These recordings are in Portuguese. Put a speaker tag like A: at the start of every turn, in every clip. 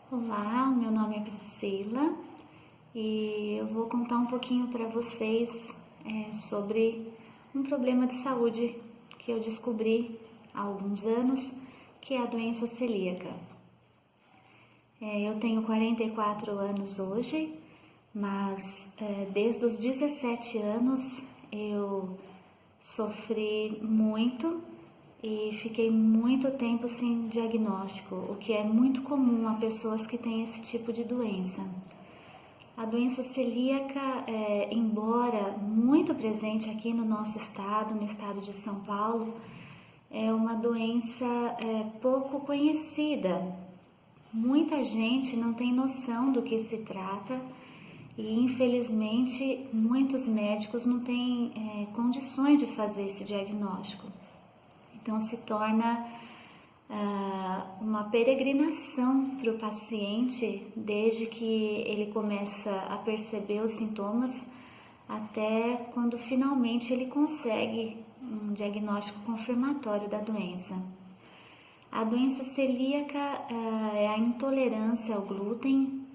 A: Olá, meu nome é Priscila e eu vou contar um pouquinho para vocês sobre um problema de saúde que eu descobri há alguns anos, que é a doença celíaca. Eu tenho 44 anos hoje, mas desde os 17 anos eu sofri muito e fiquei muito tempo sem diagnóstico, o que é muito comum a pessoas que têm esse tipo de doença. A doença celíaca, embora muito presente aqui no nosso estado, no estado de São Paulo, é uma doença pouco conhecida. Muita gente não tem noção do que se trata e, infelizmente, muitos médicos não têm condições de fazer esse diagnóstico. Então, se torna uma peregrinação para o paciente desde que ele começa a perceber os sintomas até quando finalmente ele consegue um diagnóstico confirmatório da doença. A doença celíaca é a intolerância ao glúten.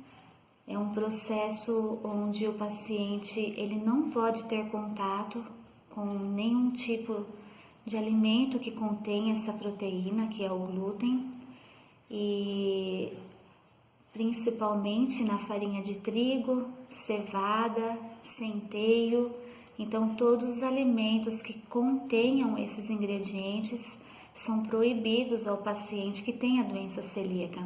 A: É um processo onde o paciente ele não pode ter contato com nenhum tipo de alimento que contém essa proteína, que é o glúten, e principalmente na farinha de trigo, cevada, centeio. Então, todos os alimentos que contenham esses ingredientes são proibidos ao paciente que tem a doença celíaca.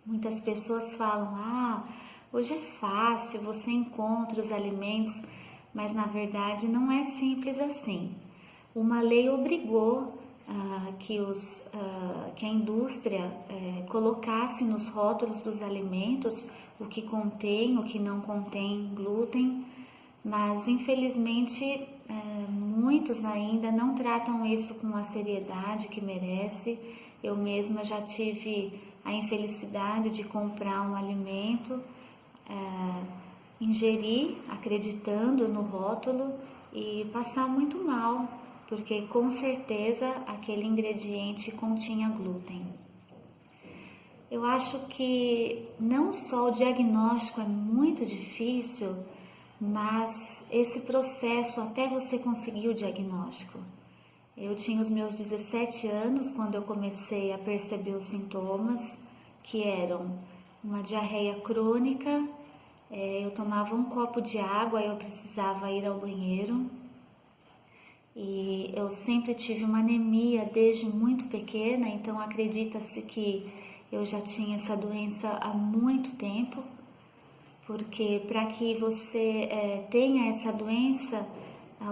A: Muitas pessoas falam, hoje é fácil, você encontra os alimentos, mas na verdade não é simples assim. Uma lei obrigou que a indústria colocasse nos rótulos dos alimentos o que contém, o que não contém glúten, mas infelizmente muitos ainda não tratam isso com a seriedade que merece. Eu mesma já tive a infelicidade de comprar um alimento, ingerir acreditando no rótulo e passar muito mal, porque com certeza aquele ingrediente continha glúten. Eu acho que não só o diagnóstico é muito difícil, mas esse processo até você conseguir o diagnóstico. Eu tinha os meus 17 anos quando eu comecei a perceber os sintomas, que eram uma diarreia crônica, eu tomava um copo de água e eu precisava ir ao banheiro. E eu sempre tive uma anemia desde muito pequena, então acredita-se que eu já tinha essa doença há muito tempo, porque para que você tenha essa doença,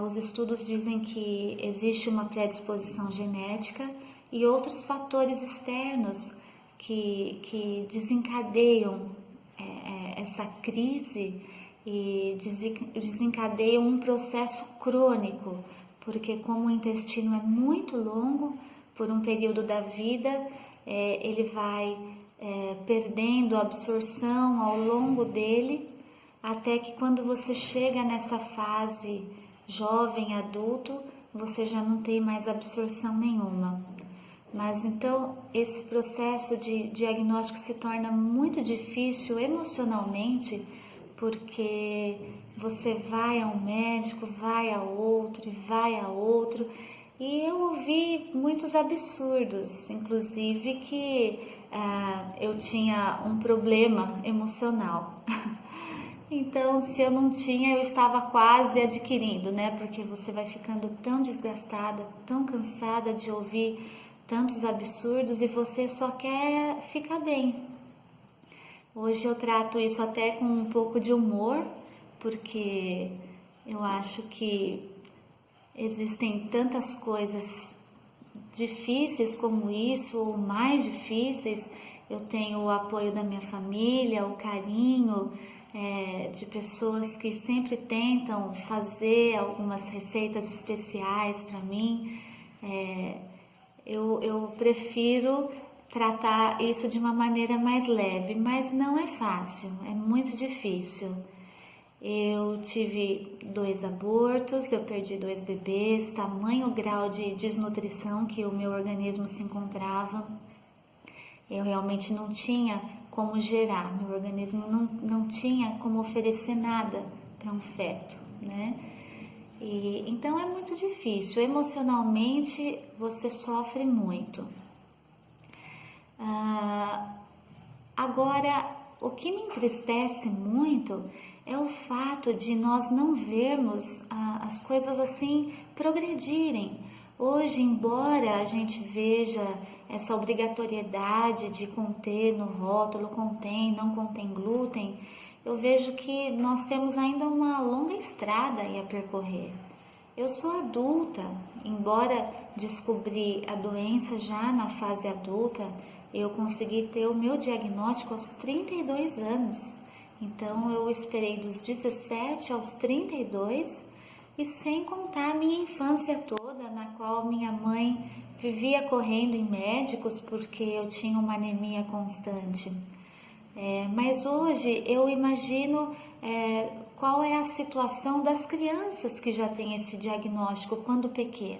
A: os estudos dizem que existe uma predisposição genética e outros fatores externos que desencadeiam essa crise e desencadeiam um processo crônico, porque como o intestino é muito longo, por um período da vida, ele vai perdendo a absorção ao longo dele, até que quando você chega nessa fase jovem, adulto, você já não tem mais absorção nenhuma. Mas então esse processo de diagnóstico se torna muito difícil emocionalmente, porque você vai a um médico, vai a outro e vai a outro. E eu ouvi muitos absurdos, inclusive que eu tinha um problema emocional. Então, se eu não tinha, eu estava quase adquirindo, né? Porque você vai ficando tão desgastada, tão cansada de ouvir tantos absurdos e você só quer ficar bem. Hoje eu trato isso até com um pouco de humor, porque eu acho que existem tantas coisas difíceis como isso, ou mais difíceis. Eu tenho o apoio da minha família, o carinho de pessoas que sempre tentam fazer algumas receitas especiais para mim. Eu prefiro tratar isso de uma maneira mais leve, mas não é fácil, é muito difícil. Eu tive 2 abortos, eu perdi 2 bebês, tamanho grau de desnutrição que o meu organismo se encontrava. Eu realmente não tinha como gerar, meu organismo não tinha como oferecer nada para um feto, né? E, então é muito difícil, emocionalmente você sofre muito. Agora, o que me entristece muito é o fato de nós não vermos as coisas assim progredirem. Hoje, embora a gente veja essa obrigatoriedade de conter no rótulo, contém, não contém glúten, eu vejo que nós temos ainda uma longa estrada aí a percorrer. Eu sou adulta, embora descobri a doença já na fase adulta, eu consegui ter o meu diagnóstico aos 32 anos. Então eu esperei dos 17 aos 32 e sem contar a minha infância toda, na qual minha mãe vivia correndo em médicos porque eu tinha uma anemia constante. Mas hoje eu imagino qual é a situação das crianças que já têm esse diagnóstico quando pequenas.